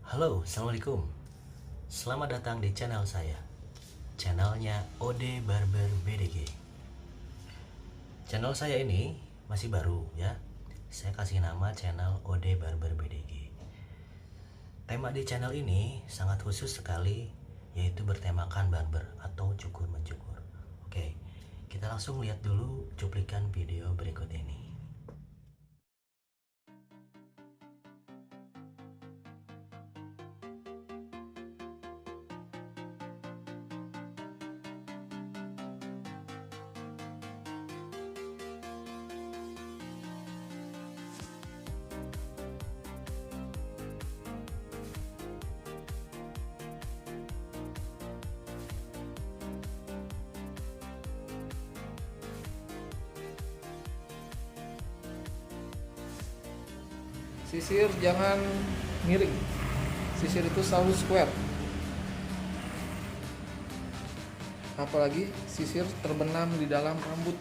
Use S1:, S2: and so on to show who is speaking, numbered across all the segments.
S1: Halo, Assalamualaikum. Selamat datang di channel saya. Channelnya Ode Barber BDG. Channel saya ini masih baru ya. Saya kasih nama channel Ode Barber BDG. Tema di channel ini sangat khusus sekali, yaitu bertemakan barber atau cukur mencukur. Oke, kita langsung lihat dulu cuplikan video berikut ini.
S2: Sisir jangan miring. Sisir itu selalu square. Apalagi sisir terbenam di dalam rambut.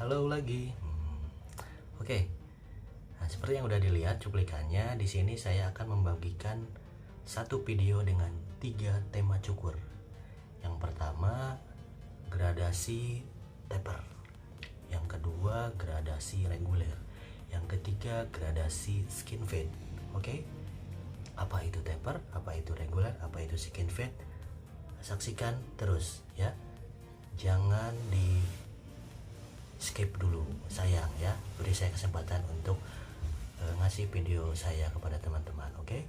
S1: Halo lagi. Oke. Nah, seperti yang udah dilihat cuplikannya, di sini saya akan membagikan satu video dengan 3 tema cukur. Yang pertama, gradasi taper. Yang kedua, gradasi reguler. Yang ketiga, gradasi skin fade. Oke? Apa itu taper? Apa itu reguler? Apa itu skin fade? Saksikan terus ya. Jangan di skip dulu, sayang ya. Beri saya kesempatan untuk ngasih video saya kepada teman-teman. Oke?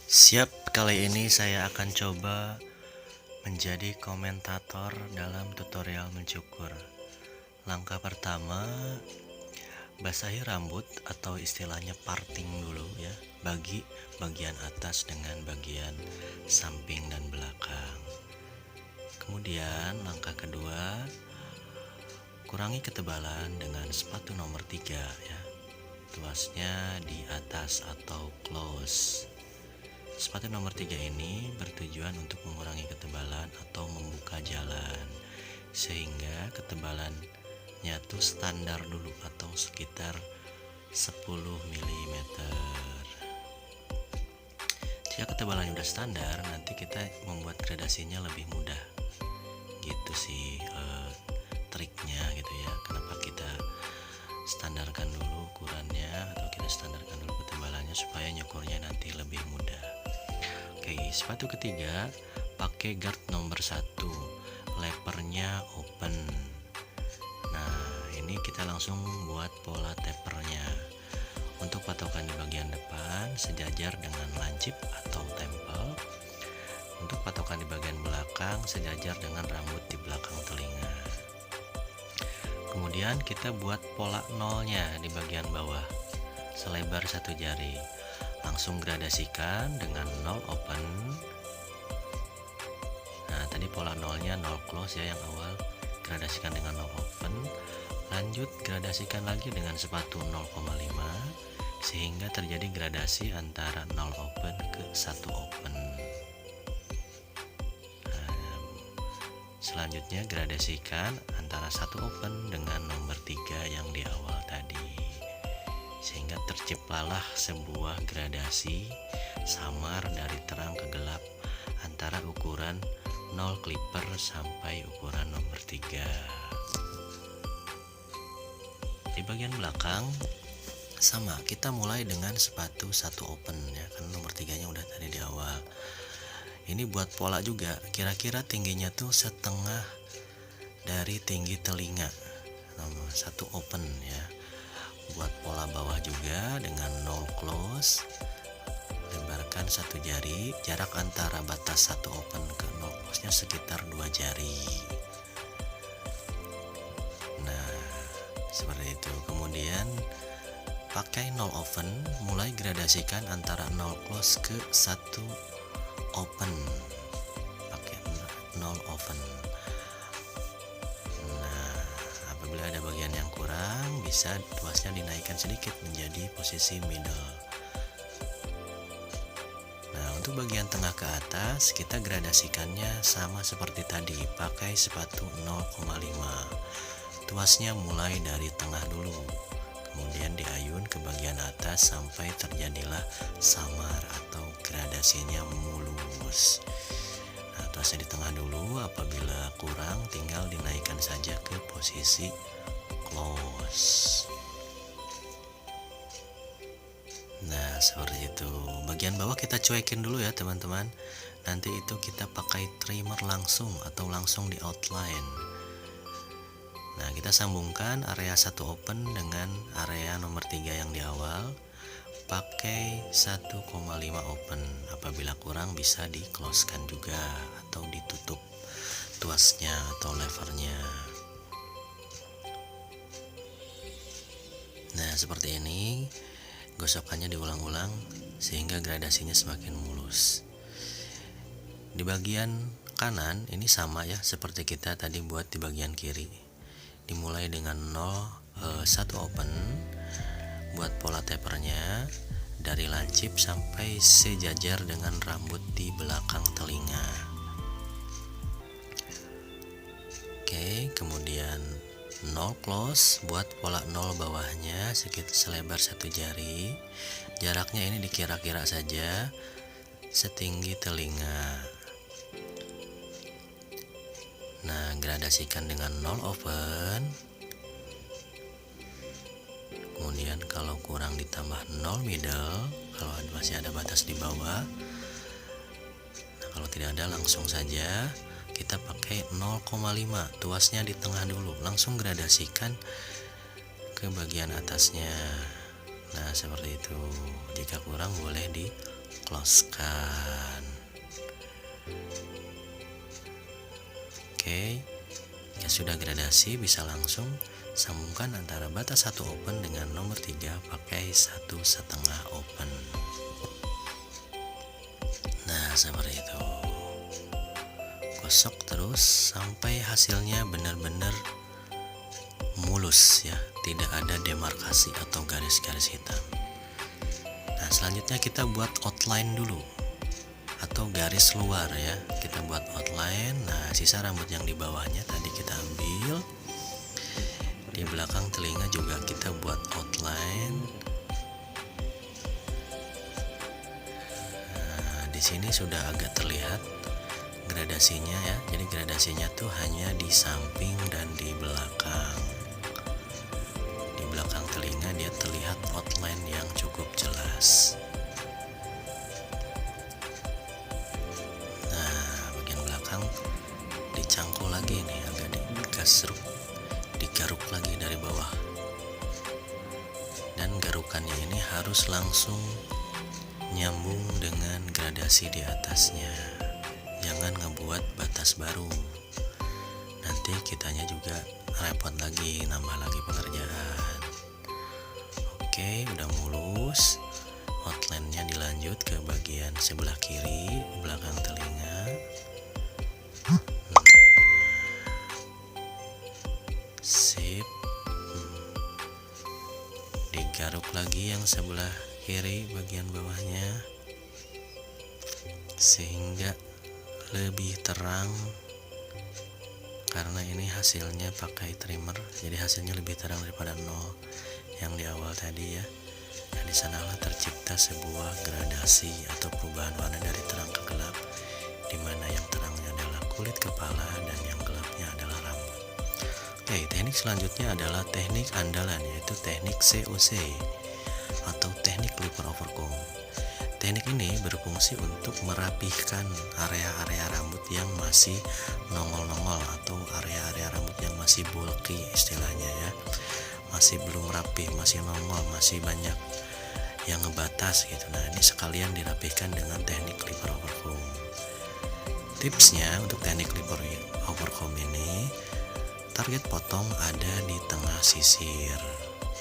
S1: Siap, kali ini saya akan coba menjadi komentator dalam tutorial mencukur. Langkah pertama, basahi rambut atau istilahnya parting dulu ya. Bagi bagian atas dengan bagian samping dan belakang. Kemudian langkah kedua, kurangi ketebalan dengan sepatu nomor 3 ya. Tuasnya di atas atau close. Sepatu nomor 3 ini bertujuan untuk mengurangi ketebalan atau membuka jalan, sehingga ketebalannya tuh standar dulu atau sekitar 10 mm. Jika ketebalannya udah standar, nanti kita membuat gradasinya lebih mudah. Gitu sih triknya gitu ya. Kenapa kita standarkan dulu ukurannya atau kita standarkan dulu ketebalannya supaya nyukurnya nanti lebih mudah. Oke, sepatu ketiga pakai guard nomor 1, lepernya open. Nah, ini kita langsung buat pola tapernya. Untuk patokan di bagian depan sejajar dengan lancip atau tempel. Untuk patokan di bagian belakang sejajar dengan rambut di belakang telinga. Kemudian kita buat pola nolnya di bagian bawah selebar 1 jari. Langsung gradasikan dengan 0 open. Nah, tadi pola nolnya 0 close ya yang awal. Gradasikan dengan 0 open. Lanjut gradasikan lagi dengan sepatu 0,5 sehingga terjadi gradasi antara 0 open ke 1 open. Nah, selanjutnya gradasikan antara 1 open dengan nomor 3 yang di awal tadi, sehingga terciptalah sebuah gradasi samar dari terang ke gelap antara ukuran 0 clipper sampai ukuran nomor 3. Di bagian belakang sama, kita mulai dengan sepatu 1 open ya, kan nomor 3 nya udah tadi di awal. Ini buat pola juga, kira-kira tingginya tuh setengah dari tinggi telinga. Nomor 1 open ya. Buat pola bawah juga dengan 0 close, lebarkan menggunakan satu jari. Jarak antara batas satu open ke nol close-nya sekitar 2 jari. Nah, seperti itu. Kemudian pakai nol open, mulai gradasikan antara nol close ke satu open. Pakai nol open. Nah, apabila ada bagian yang kurang, bisa tuasnya dinaikkan sedikit menjadi posisi middle. Nah, untuk bagian tengah ke atas, kita gradasikannya sama seperti tadi, pakai sepatu 0,5. Tuasnya mulai dari tengah dulu, kemudian diayun ke bagian atas sampai terjadilah samar atau gradasinya mulus. Nah, tuasnya di tengah dulu, apabila kurang tinggal dinaikkan saja ke posisi close. Nah, seperti itu. Bagian bawah kita cuekin dulu ya teman-teman. Nanti itu kita pakai trimmer langsung atau langsung di outline. Nah, kita sambungkan area 1 open dengan area nomor 3 yang di awal, pakai 1,5 open. Apabila kurang bisa di closekan juga atau ditutup tuasnya atau levernya. Nah, seperti ini. Gosokannya diulang-ulang sehingga gradasinya semakin mulus. Di bagian kanan ini sama ya, seperti kita tadi buat di bagian kiri. Dimulai dengan 1 open, buat pola tapernya dari lancip sampai sejajar dengan rambut di belakang telinga. Oke, kemudian 0 close, buat pola 0 bawahnya sekitar selebar 1 jari. Jaraknya ini dikira-kira saja setinggi telinga. Nah, gradasikan dengan 0 open. Kemudian kalau kurang ditambah 0 middle, kalau masih ada batas di bawah. Nah, kalau tidak ada langsung saja kita pakai 0,5, tuasnya di tengah dulu, langsung gradasikan ke bagian atasnya. Nah, seperti itu. Jika kurang boleh di closekan. Oke, jika sudah gradasi bisa langsung sambungkan antara batas 1 open dengan nomor 3 pakai 1,5 open. Nah, seperti itu. Gosok terus sampai hasilnya benar-benar mulus ya, tidak ada demarkasi atau garis-garis hitam. Nah, selanjutnya kita buat outline dulu atau garis luar ya. Kita buat outline. Nah, sisa rambut yang di bawahnya tadi kita ambil. Di belakang telinga juga kita buat outline. Nah, di sini sudah agak terlihat gradasinya ya. Jadi gradasinya tuh hanya di samping dan di belakang. Di belakang telinga dia terlihat outline yang cukup jelas. Dicangkul lagi nih, agak digaruk lagi dari bawah, dan garukannya ini harus langsung nyambung dengan gradasi di atasnya. Jangan ngebuat batas baru, nanti kitanya juga repot lagi, nambah lagi pekerjaan. Oke, udah mulus. Outline-nya dilanjut ke bagian sebelah kiri belakang telinga. Sip. Digaruk lagi yang sebelah kiri bagian bawahnya sehingga lebih terang, karena ini hasilnya pakai trimmer, jadi hasilnya lebih terang daripada 0 yang di awal tadi ya. Nah, di sanalah tercipta sebuah gradasi atau perubahan warna dari terang ke gelap, di mana yang terangnya adalah kulit kepala dan yang gelapnya adalah rambut. Oke, teknik selanjutnya adalah teknik andalan, yaitu teknik COC atau teknik clipper overcomb. Teknik ini berfungsi untuk merapihkan area-area rambut yang masih nongol-nongol atau area-area rambut yang masih bulky istilahnya ya. Masih belum rapi, masih nongol, masih banyak yang ngebatas gitu. Nah ini sekalian dirapihkan dengan teknik clipper overcomb. Tipsnya untuk teknik clipper overcomb ini, target potong ada di tengah sisir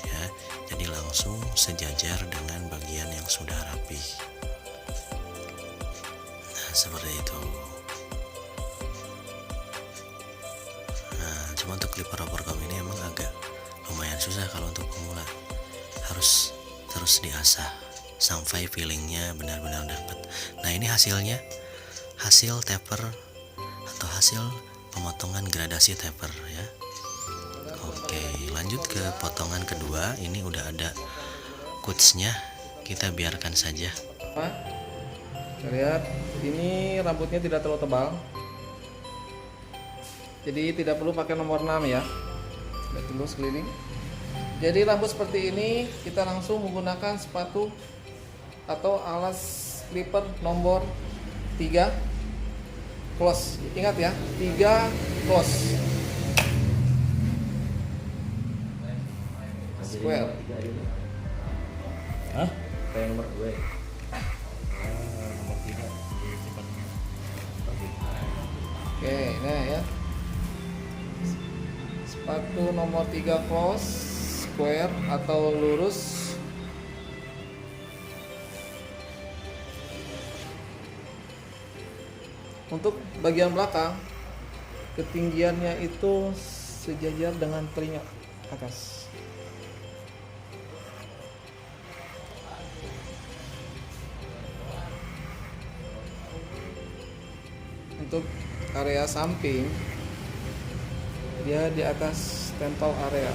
S1: ya, jadi langsung sejajar dengan bagian yang sudah rapi. Nah seperti itu. Nah cuma untuk clipper overcomb ini emang agak lumayan susah kalau untuk pemula, harus terus diasah sampai feelingnya benar-benar dapat. Nah ini hasilnya, hasil taper atau hasil pemotongan gradasi taper ya. Oke, lanjut ke potongan kedua. Ini udah ada kutsnya, kita biarkan saja.
S2: Kita lihat ini rambutnya tidak terlalu tebal, jadi tidak perlu pakai nomor 6 ya. Lihat dulu sekeliling. Jadi rambut seperti ini kita langsung menggunakan sepatu atau alas clipper nomor 3 close. Ingat ya, 3 close. Square.
S3: Hah? Kayak nomor 2 ya? Nomor 3.
S2: Oke, nah ya. Sepatu nomor 3 close, square atau lurus. Untuk bagian belakang, ketinggiannya itu sejajar dengan telinga atas. Untuk area samping, dia di atas temple area.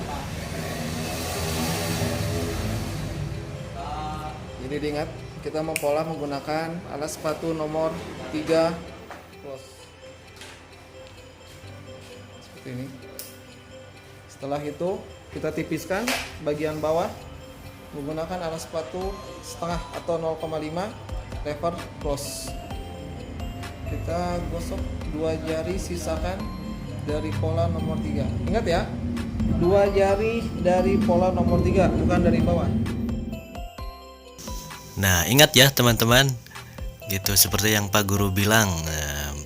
S2: Jadi diingat, kita mempola menggunakan alas sepatu nomor 3 close. Seperti ini. Setelah itu kita tipiskan bagian bawah menggunakan alas sepatu setengah atau 0,5 lever close. Kita gosok 2 jari sisakan dari pola nomor 3. Ingat ya, 2 jari dari pola nomor 3, bukan dari bawah.
S1: Nah ingat ya teman-teman, gitu seperti yang Pak Guru bilang.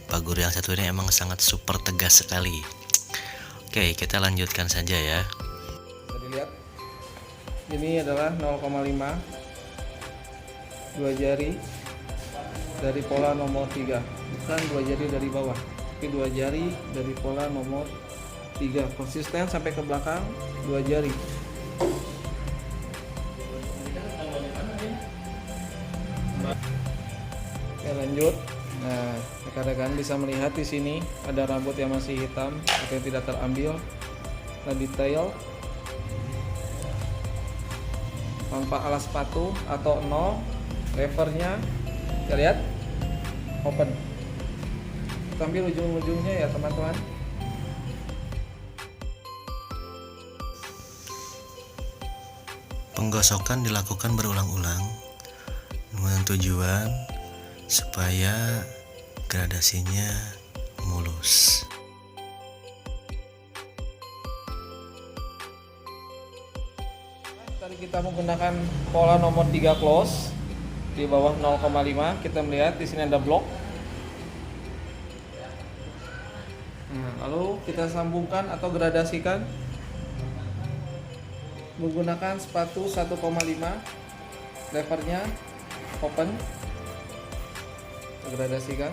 S1: Pak Guru yang satu ini emang sangat super tegas sekali. Oke, kita lanjutkan saja ya.
S2: Bisa dilihat, ini adalah 0,5 2 jari dari pola nomor 3, bukan 2 jari dari bawah, tapi 2 jari dari pola nomor 3. Konsisten sampai ke belakang 2 jari. Oke, lanjut. Nah, rekan-rekan bisa melihat di sini ada rambut yang masih hitam atau yang tidak terambil. Nah, detail tanpa alas sepatu atau 0, levernya kita lihat open. Kita ambil ujung-ujungnya ya teman-teman.
S1: Penggosokan dilakukan berulang-ulang dengan tujuan supaya gradasinya mulus.
S2: Tadi kita menggunakan pola nomor 3 close di bawah 0,5. Kita melihat di sini ada blok. Nah, lalu kita sambungkan atau gradasikan menggunakan sepatu 1,5, levernya open. Kita gradasikan.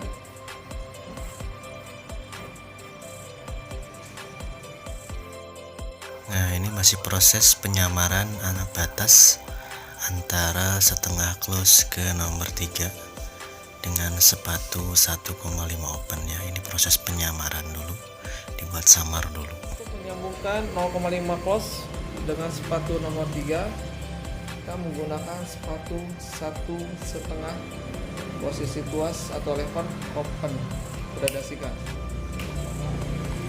S1: Nah ini masih proses penyamaran anak batas antara setengah close ke nomor 3 dengan sepatu 1,5 open ya. Ini proses penyamaran dulu, dibuat samar dulu.
S2: Untuk menyambungkan 0,5 close dengan sepatu nomor 3, kita menggunakan sepatu 1,5, posisi tuas atau lever open. Gradasikan.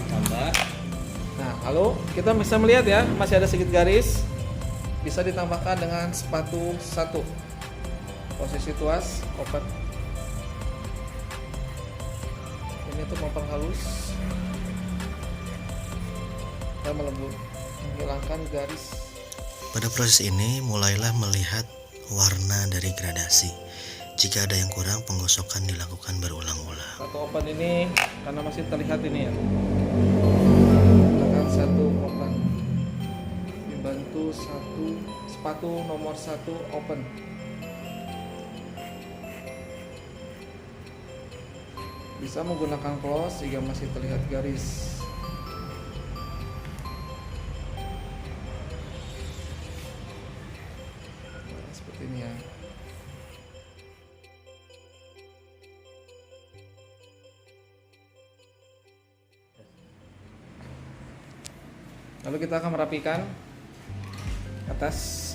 S3: Tambah.
S2: Nah, lalu kita bisa melihat ya, masih ada sedikit garis. Bisa ditambahkan dengan sepatu 1, posisi tuas open. Ini untuk memperhalus dan menghilangkan garis.
S1: Pada proses ini mulailah melihat warna dari gradasi. Jika ada yang kurang, penggosokan dilakukan berulang-ulang.
S2: Satu open ini karena masih terlihat ini ya. Tekan satu open. Dibantu sepatu nomor 1 open. Bisa menggunakan close jika masih terlihat garis. Nah, seperti ini ya. Lalu kita akan merapikan atas.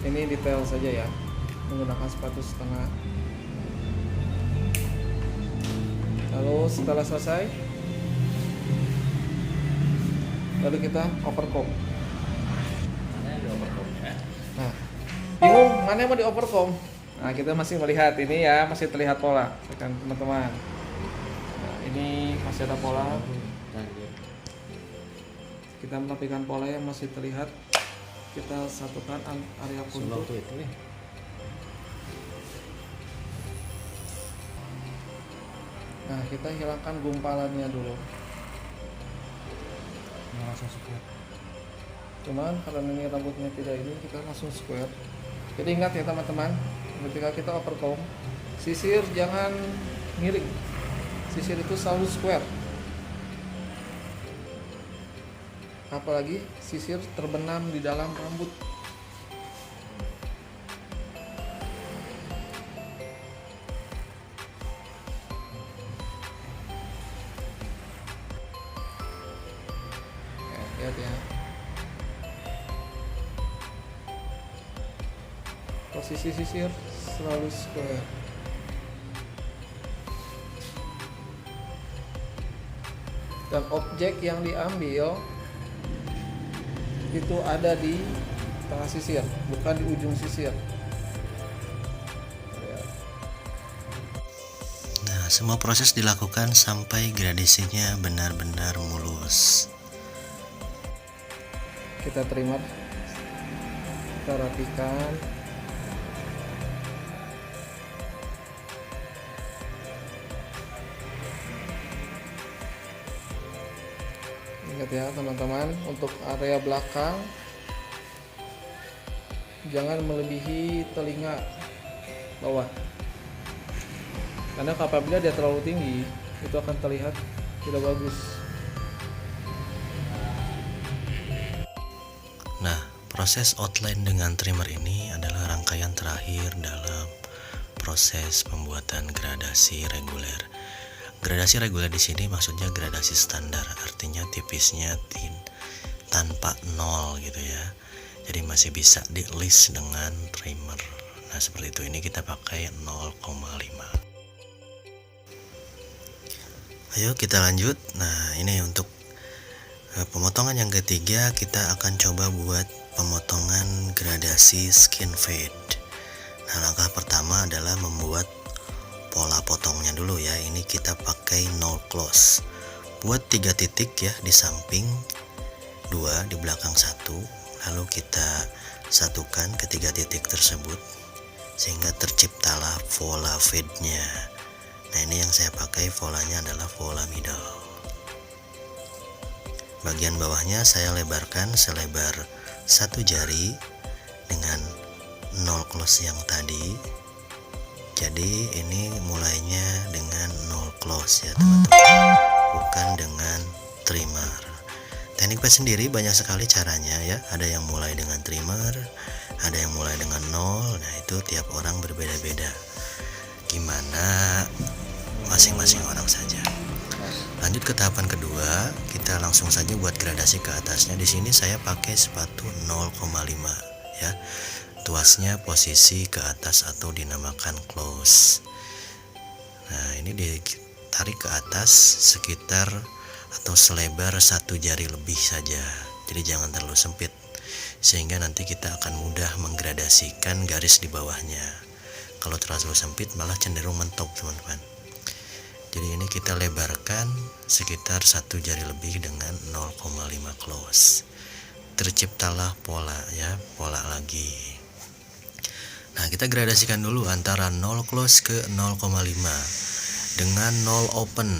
S2: Ini detail saja ya, menggunakan sepatu setengah. Lalu setelah selesai, lalu kita overcomb. Nah, bingung mana yang mau di overcomb? Nah, kita masih melihat ini ya, masih terlihat pola, kan teman-teman. Nah, ini masih ada pola. Kita merapikan pola yang masih terlihat. Kita satukan area kontur. Nah, kita hilangkan gumpalannya dulu.
S3: Langsung square.
S2: Cuman kalau ini rambutnya tidak ini, kita langsung square. Jadi ingat ya teman-teman, ketika kita overcomb, sisir jangan miring. Sisir itu selalu square. Apalagi sisir terbenam di dalam rambut. Lihat ya. Posisi sisir selalu square. Dan objek yang diambil itu ada di tengah sisir, bukan di ujung sisir.
S1: Nah, semua proses dilakukan sampai gradasinya benar-benar mulus.
S2: Kita trimmer, kita rapikan. Ingat ya teman-teman, untuk area belakang jangan melebihi telinga bawah, karena apabila dia terlalu tinggi itu akan terlihat tidak bagus.
S1: Nah, proses outline dengan trimmer ini adalah rangkaian terakhir dalam proses pembuatan gradasi reguler. Gradasi reguler di sini maksudnya gradasi standar, artinya tipisnya tanpa nol gitu ya. Jadi masih bisa di list dengan trimmer. Nah, seperti itu. Ini kita pakai 0,5. Ayo kita lanjut. Nah, ini untuk pemotongan yang ketiga, kita akan coba buat pemotongan gradasi skin fade. Nah, langkah pertama adalah membuat pola potongnya dulu ya. Ini kita pakai no close. Buat 3 titik ya di samping, 2 di belakang 1. Lalu kita satukan ke 3 titik tersebut sehingga terciptalah pola fade-nya. Nah, ini yang saya pakai polanya adalah pola middle. Bagian bawahnya saya lebarkan selebar 1 jari dengan 0 close yang tadi. Jadi ini mulainya dengan 0 close ya teman-teman, bukan dengan trimmer. Teknik pad sendiri banyak sekali caranya ya. Ada yang mulai dengan trimmer, ada yang mulai dengan 0. Nah, itu tiap orang berbeda-beda. Gimana masing-masing orang saja. Lanjut ke tahapan kedua, kita langsung saja buat gradasi ke atasnya. Di sini saya pakai sepatu 0,5 ya. Tuasnya posisi ke atas atau dinamakan close. Nah, ini ditarik ke atas sekitar atau selebar 1 jari lebih saja. Jadi jangan terlalu sempit, sehingga nanti kita akan mudah menggradasikan garis di bawahnya. Kalau terlalu sempit malah cenderung mentok teman-teman. Jadi ini kita lebarkan sekitar 1 jari lebih dengan 0,5 close. Terciptalah pola ya, pola lagi. Nah, kita gradasikan dulu antara 0 close ke 0,5 dengan 0 open.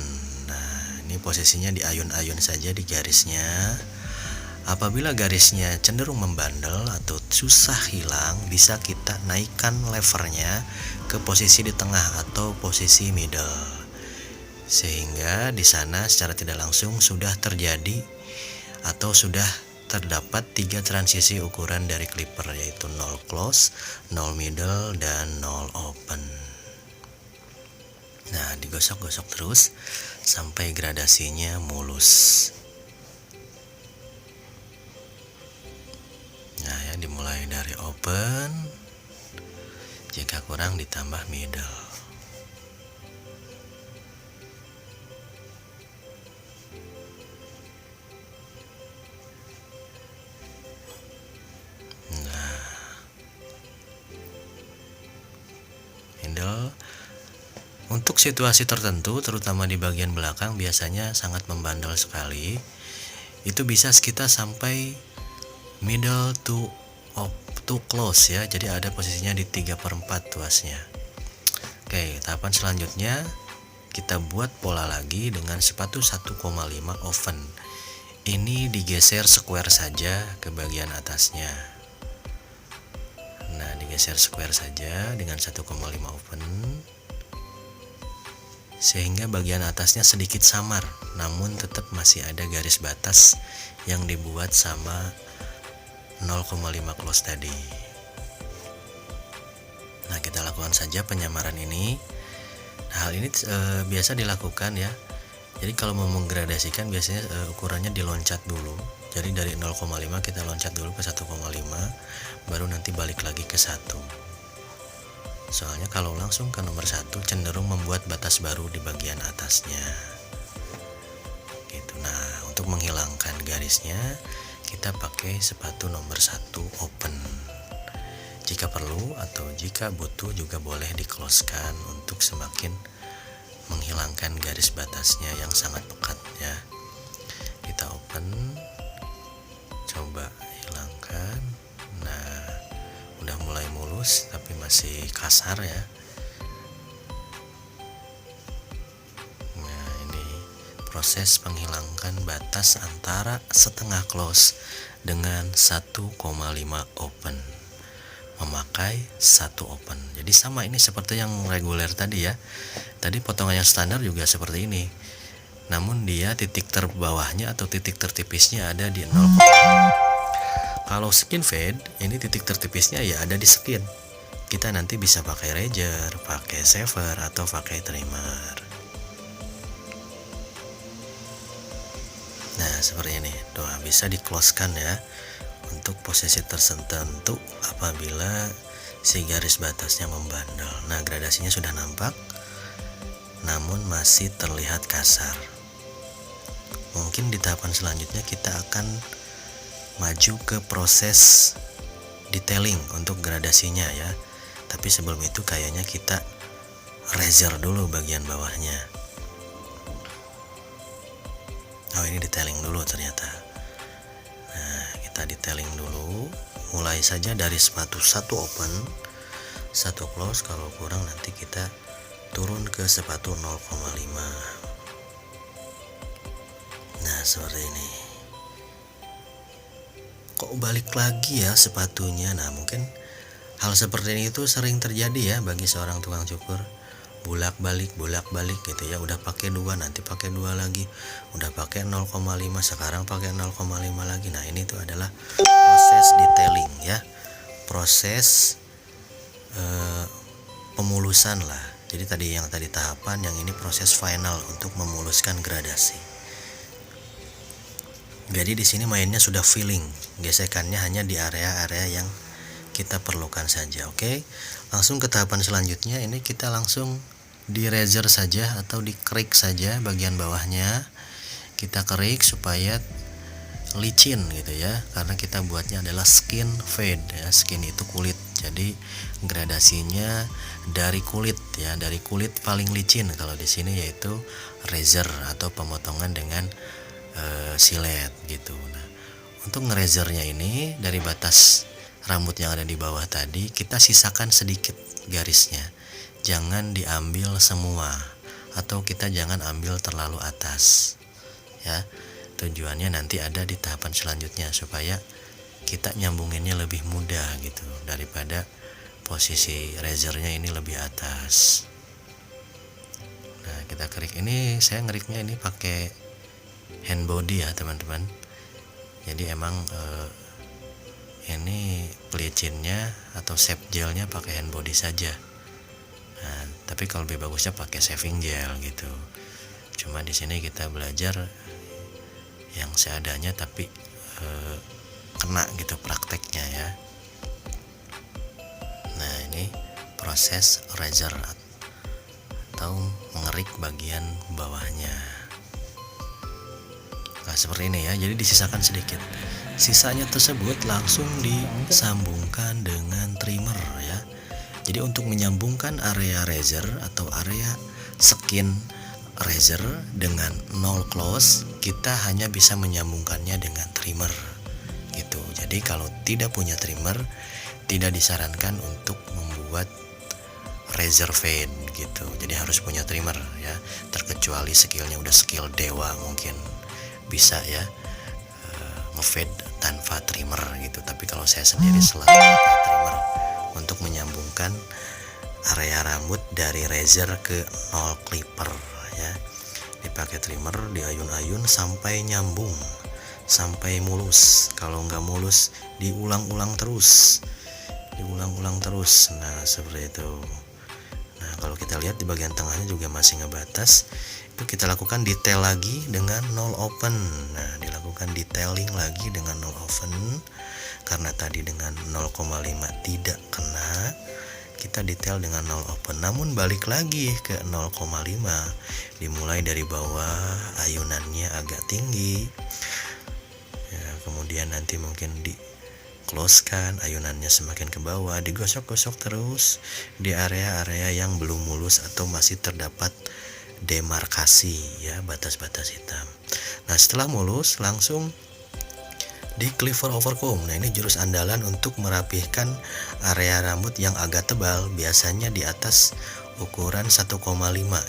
S1: Nah, ini posisinya di ayun-ayun saja di garisnya. Apabila garisnya cenderung membandel atau susah hilang, bisa kita naikkan levernya ke posisi di tengah atau posisi middle, sehingga di sana secara tidak langsung sudah terjadi atau sudah terdapat 3 transisi ukuran dari clipper, yaitu 0 close, 0 middle, dan 0 open. Nah, digosok-gosok terus sampai gradasinya mulus. Nah ya, dimulai dari open, jika kurang ditambah middle. Nah, middle untuk situasi tertentu, terutama di bagian belakang biasanya sangat membandel sekali. Itu bisa kita sampai middle to close ya, jadi ada posisinya di 3/4 tuasnya. Oke, tahapan selanjutnya kita buat pola lagi dengan sepatu 1,5 oven. Ini digeser square saja ke bagian atasnya. Nah, digeser square saja dengan 1,5 oven, sehingga bagian atasnya sedikit samar, namun tetap masih ada garis batas yang dibuat sama 0,5 close tadi. Nah, kita lakukan saja penyamaran ini. Nah, hal ini biasa dilakukan ya. Jadi kalau mau menggradasikan biasanya ukurannya diloncat dulu. Jadi dari 0,5 kita loncat dulu ke 1,5, baru nanti balik lagi ke 1. Soalnya kalau langsung ke nomor 1 cenderung membuat batas baru di bagian atasnya. Gitu. Nah, untuk menghilangkan garisnya kita pakai sepatu nomor 1 open. Jika perlu atau jika butuh juga boleh di-close-kan untuk semakin menghilangkan garis batasnya yang sangat pekat ya. Kita open, coba hilangkan. Nah, udah mulai mulus tapi masih kasar ya. Proses menghilangkan batas antara setengah close dengan 1,5 open, memakai 1 open. Jadi sama ini seperti yang reguler tadi ya. Tadi potongan yang standar juga seperti ini, namun dia titik terbawahnya atau titik tertipisnya ada di 0. Kalau skin fade, ini titik tertipisnya ya ada di skin. Kita nanti bisa pakai razor, pakai shaver, atau pakai trimmer. Nah, seperti ini. Doa bisa di-close-kan ya untuk posisi tertentu apabila si garis batasnya membandel. Nah, gradasinya sudah nampak, namun masih terlihat kasar. Mungkin di tahapan selanjutnya kita akan maju ke proses detailing untuk gradasinya ya. Tapi sebelum itu kayaknya kita razor dulu bagian bawahnya. Oh, ini detailing dulu ternyata. Nah, kita detailing dulu. Mulai saja dari sepatu 1 open, 1 close. Kalau kurang nanti kita turun ke sepatu 0,5. Nah, seperti ini. Kok balik lagi ya sepatunya? Nah, mungkin hal seperti ini itu sering terjadi ya bagi seorang tukang cukur. Bolak-balik gitu ya. Udah pakai 2, nanti pakai 2 lagi. Udah pakai 0,5, sekarang pakai 0,5 lagi. Nah, ini tuh adalah proses detailing ya. Proses pemulusan lah. Jadi tadi tahapan, yang ini proses final untuk memuluskan gradasi. Jadi di sini mainnya sudah filling. Gesekannya hanya di area-area yang kita perlukan saja. Oke. Langsung ke tahapan selanjutnya. Ini kita langsung di razor saja atau di kerik saja bagian bawahnya. Kita kerik supaya licin gitu ya, karena kita buatnya adalah skin fade ya. Skin itu kulit, jadi gradasinya dari kulit ya, dari kulit paling licin kalau di sini yaitu razor atau pemotongan dengan silet gitu. Nah, untuk ngerazornya ini dari batas rambut yang ada di bawah tadi kita sisakan sedikit garisnya, jangan diambil semua atau kita jangan ambil terlalu atas ya. Tujuannya nanti ada di tahapan selanjutnya supaya kita nyambunginnya lebih mudah gitu, daripada posisi razornya ini lebih atas. Nah, kita kerik ini, saya ngeriknya ini pakai hand body ya teman-teman. Jadi emang ini pelicinnya atau shape gelnya pakai hand body saja. Nah, tapi kalau lebih bagusnya pakai shaving gel gitu. Cuma di sini kita belajar yang seadanya tapi kena gitu prakteknya ya. Nah, ini proses razor atau mengerik bagian bawahnya. Nah, seperti ini ya. Jadi disisakan sedikit. Sisanya tersebut langsung disambungkan dengan trimmer ya. Jadi untuk menyambungkan area razor atau area skin razor dengan nol close, kita hanya bisa menyambungkannya dengan trimmer gitu. Jadi kalau tidak punya trimmer, tidak disarankan untuk membuat razor fade gitu. Jadi harus punya trimmer ya. Terkecuali skillnya udah skill dewa, mungkin bisa ya ngefade tanpa trimmer gitu. Tapi kalau saya sendiri selalu pakai trimmer untuk menyambungkan area rambut dari razor ke nol clipper ya. Dipakai trimmer, diayun-ayun sampai nyambung, sampai mulus. Kalau nggak mulus, diulang-ulang terus. Nah, seperti itu. Nah, kalau kita lihat di bagian tengahnya juga masih ngebatas. Itu kita lakukan detail lagi dengan nol open. Nah, dilakukan detailing lagi dengan nol open. Karena tadi dengan 0,5 tidak kena, kita detail dengan 0 open. Namun balik lagi ke 0,5, dimulai dari bawah, ayunannya agak tinggi ya, kemudian nanti mungkin di close kan, ayunannya semakin ke bawah, digosok-gosok terus di area-area yang belum mulus atau masih terdapat demarkasi ya, batas-batas hitam. Nah, setelah mulus langsung di cleaver over comb. Nah, ini jurus andalan untuk merapihkan area rambut yang agak tebal, biasanya di atas ukuran 1,5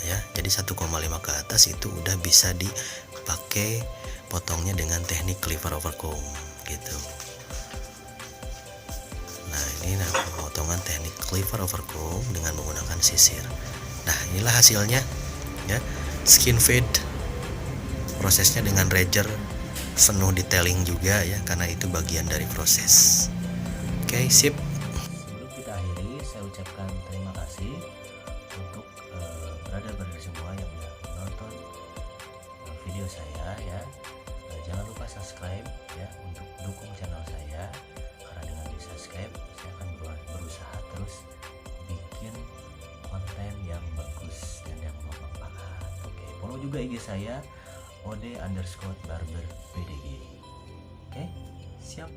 S1: ya. Jadi 1,5 ke atas itu udah bisa dipakai potongnya dengan teknik cleaver over comb gitu. Nah, ini potongan teknik cleaver over comb dengan menggunakan sisir. Nah, inilah hasilnya ya. Skin fade, prosesnya dengan razor penuh detailing juga ya, karena itu bagian dari proses. Oke, sip.
S3: Sebelum kita akhiri, saya ucapkan terima kasih untuk brother-brother semua yang sudah menonton video saya ya. Jangan lupa subscribe ya untuk dukung channel saya, karena dengan di subscribe saya akan berusaha terus bikin konten yang bagus dan yang bermanfaat. Oke, follow juga IG saya ode_barber_pdg. Oke, siap.